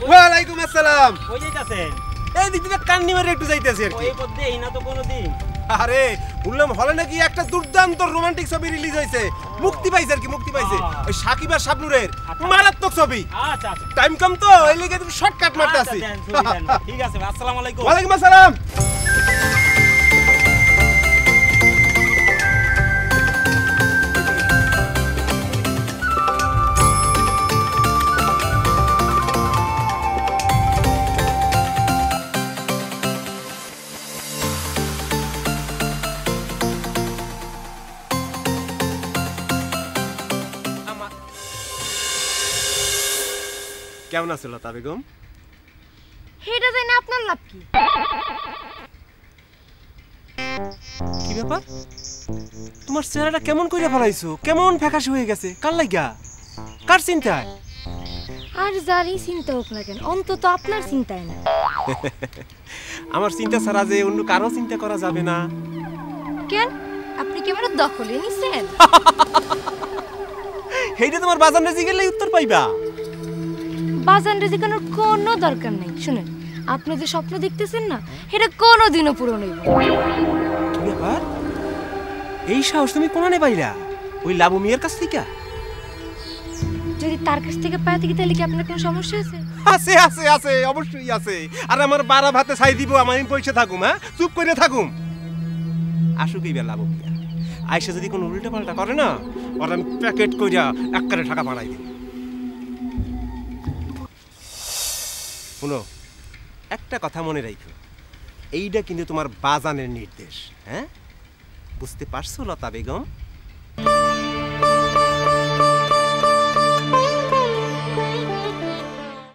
ওয়ালাইকুম আসসালাম। কই যাইতাছেন? এই দিক থেকে কান্নি মারে একটু যাইতেছি আর কি। ওই পথে এই না তো কোনোদিন। আরে বললাম হলে নাকি একটা দুর্দান্ত রোমান্টিক ছবি রিলিজ হয়েছে, মুক্তি পাইছে আর কি, মুক্তি পাইছে ওই সাকিব আর শাবনুরের মারাত্মক ছবি। আচ্ছা আচ্ছা টাইম কম তো এই লেগে একটু শর্টকাট মারতে আসি। ঠিক আছে ভাই, আসসালামু আলাইকুম। ওয়ালাইকুম আসসালাম। কেমন আছো লতা বেগম? হেটা জানি আপনার লাভ কি? কি ব্যাপার, তোমার চেহারাটা কেমন কইরা ফেলাইছো, কেমন ফ্যাকাশে হয়ে গেছে, কার লাগা, কার চিন্তায়? আর যারই চিন্তা হোক না কেন, অন্তত আপনার চিন্তায় না। আমার চিন্তা ছাড়া যে অন্য কারো চিন্তা করা যাবে না। কেন, আপনি কি আমার দখলে নিছেন? হেইটা তোমার বাজান রেজি গেলে উত্তর পাইবা। বাজান রেজিকানোর কোনো দরকার নেই। শুনেন, আপনি যে স্বপ্ন দেখতেছেন না, এটা কোনোদিনও পূরণ হইব না। কি ব্যাপার, এই সাহস তুমি কোনানে পাইলা? ওই লাবু মিয়ার কাছ থেকে? যদি তার কাছ থেকে পাই থাকি তাহলে কি আপনার কোনো সমস্যা আছে? আছে আছে আছে, অবশ্যই আছে। আর আমার বারা ভাতে ছাই দিব, আমি পয়সা থাকুম, হ্যাঁ চুপ করে থাকুম। আসুক এইবার লাবু মিয়া, আইসা যদি কোনো উল্টা পাল্টা করে না, ওর আমি প্যাকেট কইরা একবারে টাকা বাড়াই দিই। শুনো, একটা কথা মনে রাখো, এইটা কিন্তু তোমার বাজানের নির্দেশ, হ্যাঁ বুঝতে পারছো লতা বেগম?